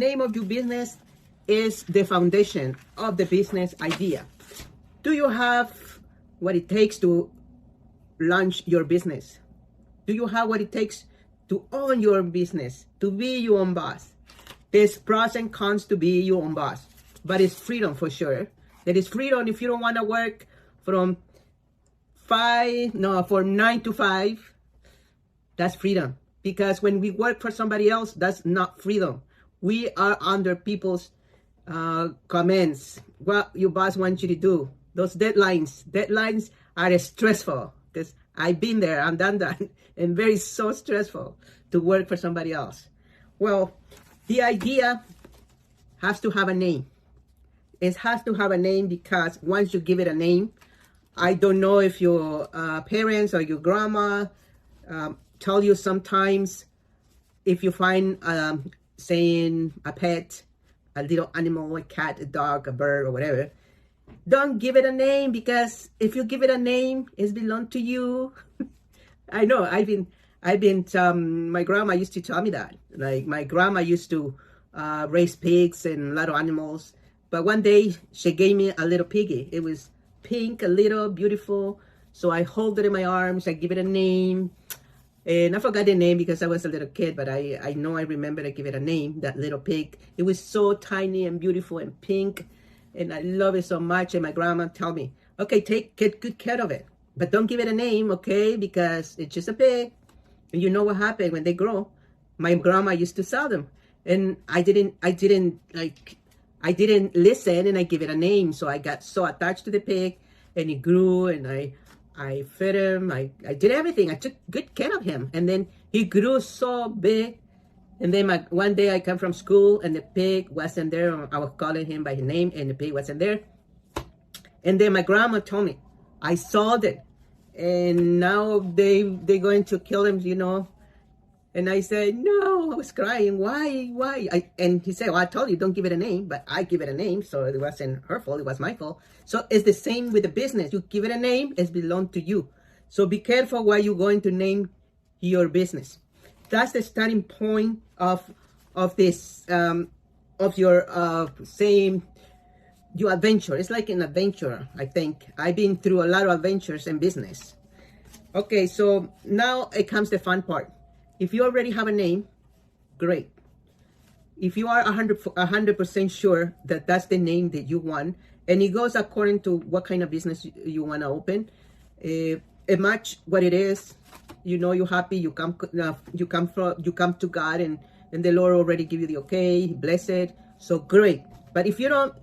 Name of your business is the foundation of the business idea. Do you have what it takes to launch your business? Do you have what it takes to own your business, to be your own boss? There's pros and cons to be your own boss, but it's freedom for sure. There is freedom if you don't want to work from 9 to 5. That's freedom. Because when we work for somebody else, that's not freedom. We are under people's comments, what your boss wants you to do. Those deadlines are stressful, because I've been there and done that, and very so stressful to work for somebody else. Well, the idea has to have a name. It has to have a name because once you give it a name, I don't know if your parents or your grandma tell you sometimes, if you find saying a pet, a little animal, a cat, a dog, a bird, or whatever, don't give it a name, because if you give it a name, it belongs to you. I know, my grandma used to tell me that. Like, my grandma used to raise pigs and a lot of animals. But one day she gave me a little piggy. It was pink, a little beautiful. So I hold it in my arms. I give it a name. And I forgot the name because I was a little kid, but I know I remember to give it a name, that little pig. It was so tiny and beautiful and pink, and I love it so much. And my grandma told me, okay, get good care of it, but don't give it a name, okay? Because it's just a pig. And you know what happened when they grow? My grandma used to sell them, and I didn't listen, and I give it a name. So I got so attached to the pig, and it grew, and I fed him, I did everything. I took good care of him. And then he grew so big. And then one day I come from school and the pig wasn't there. I was calling him by his name and the pig wasn't there. And then my grandma told me, I sold it. And now they're going to kill him, you know. And I said, no, I was crying. Why? And he said, well, I told you, don't give it a name, but I give it a name. So it wasn't her fault, it was my fault. So it's the same with the business. You give it a name, it belongs to you. So be careful what you're going to name your business. That's the starting point of this, of your your adventure. It's like an adventure, I think. I've been through a lot of adventures in business. Okay, so now it comes the fun part. If you already have a name, great. If you are 100% sure that that's the name that you want, and it goes according to what kind of business you want to open, it match what it is. You know, you're happy. You come to God, and the Lord already give you the okay, bless it. So great. But if you don't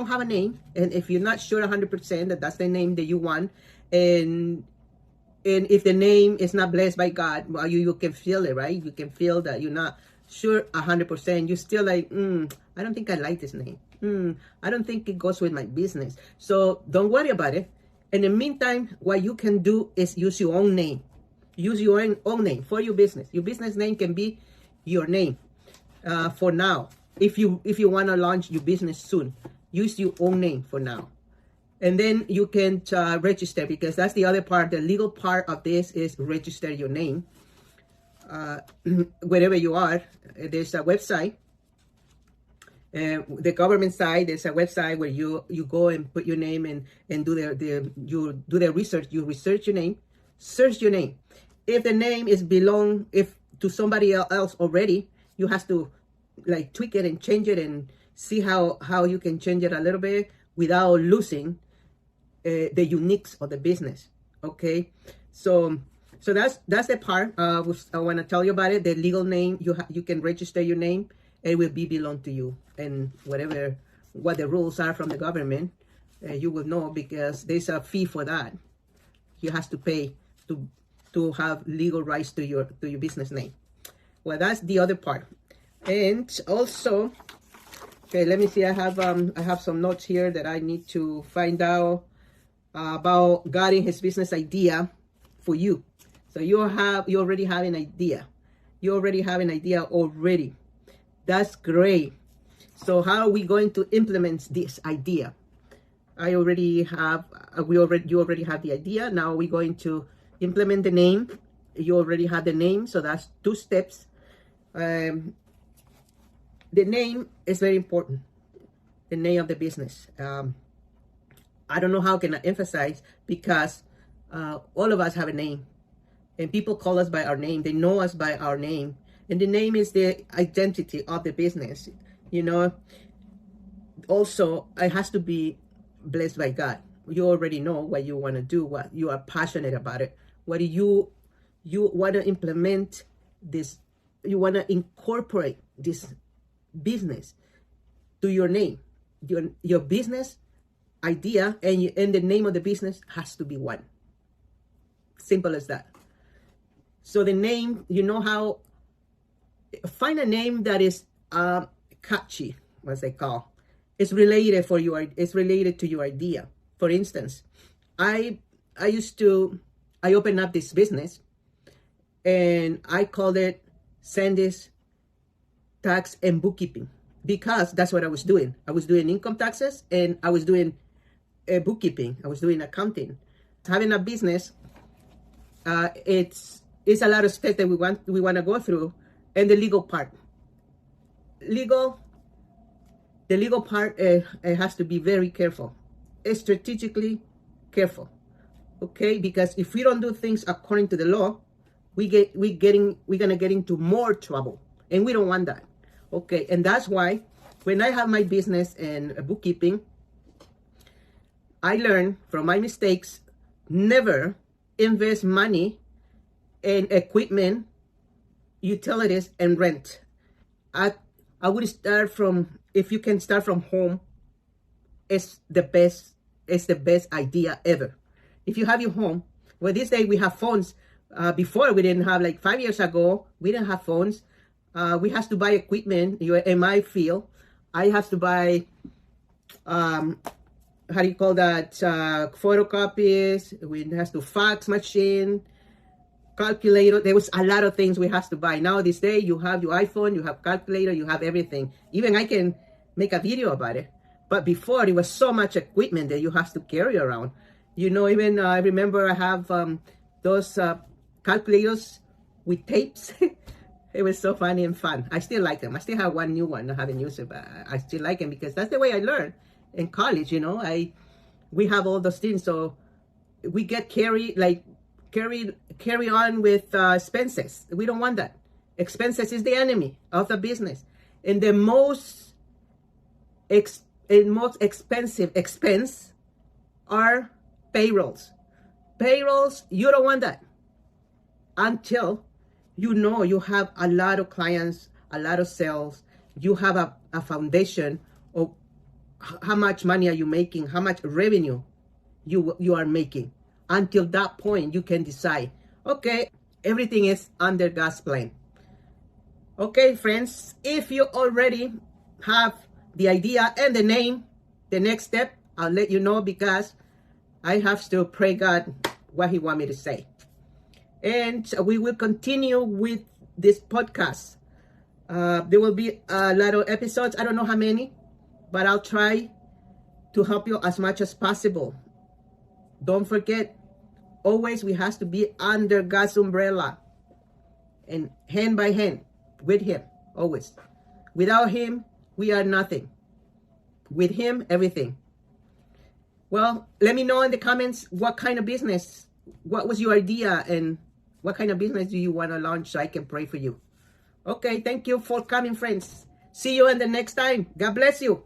have a name, and if you're not sure 100% that that's the name that you want, and if the name is not blessed by God, well, you can feel it, right? You can feel that you're not sure 100%. You're still like, I don't think I like this name. I don't think it goes with my business. So don't worry about it. In the meantime, what you can do is use your own name. Use your own name for your business. Your business name can be your name for now. If you want to launch your business soon, use your own name for now. And then you can register, because that's the other part. The legal part of this is register your name. Wherever you are, there's a website. The government side, there's a website where you go and put your name and do the research. You research your name, search your name. If the name is to somebody else already, you have to like tweak it and change it and see how you can change it a little bit without losing the uniqueness of the business. Okay, so that's the part I want to tell you about it. The legal name, you can register your name. It will belong to you, and what the rules are from the government, you will know, because there's a fee for that. You have to pay to have legal rights to your business name. Well, that's the other part. And also, okay, let me see. I have some notes here that I need to find out about God and His business idea for you. So you already have an idea. You already have an idea already. That's great. So how are we going to implement this idea? You already have the idea. Now we're going to implement the name. You already have the name, so that's 2 steps. the name is very important. The name of the business. I don't know how can I emphasize, because all of us have a name, and people call us by our name. They know us by our name, and the name is the identity of the business. You know, also it has to be blessed by God. You already know what you want to do, what you are passionate about it. What do you want to implement this? You want to incorporate this business to your name. Your business idea and the name of the business has to be one. Simple as that. So the name, you know how, find a name that is catchy, what they call. It's related to your idea. For instance, I opened up this business, and I called it Sandy's Tax and Bookkeeping, because that's what I was doing. I was doing income taxes, and I was doing bookkeeping. I was doing accounting. Having a business, it's a lot of steps that we want to go through, and the legal part. The legal part, it has to be very careful, strategically careful. Okay, because if we don't do things according to the law, we're gonna get into more trouble, and we don't want that. Okay, and that's why when I have my business and bookkeeping, I learned from my mistakes, never invest money in equipment, utilities, and rent. I would start from, if you can start from home, it's the best idea ever. If you have your home, well, this day we have phones. Before we didn't have, like 5 years ago, we didn't have phones. We have to buy equipment. In my field, I have to buy, how do you call that? Photocopies. We have to fax machine, calculator. There was a lot of things we have to buy. Now this day, you have your iPhone, you have calculator, you have everything. Even I can make a video about it. But before, it was so much equipment that you have to carry around. You know, even I remember I have those calculators with tapes. It was so funny and fun. I still like them. I still have one new one. I haven't used it, but I still like them because that's the way I learned in college. You know, we have all those things, so we get carry on with expenses. We don't want that. Expenses is the enemy of the business, and the most expensive expense are payrolls. Payrolls, you don't want that until you know you have a lot of clients, a lot of sales. You have a foundation of how much money are you making, how much revenue you are making. Until that point, you can decide, okay, everything is under God's plan. Okay, friends, if you already have the idea and the name, the next step, I'll let you know, because I have to pray God what He want me to say. And we will continue with this podcast. There will be a lot of episodes. I don't know how many, but I'll try to help you as much as possible. Don't forget, always we have to be under God's umbrella and hand by hand with Him, always. Without Him, we are nothing. With Him, everything. Well, let me know in the comments what kind of business, what was your idea, and what kind of business do you want to launch so I can pray for you. Okay, thank you for coming, friends. See you in the next time. God bless you.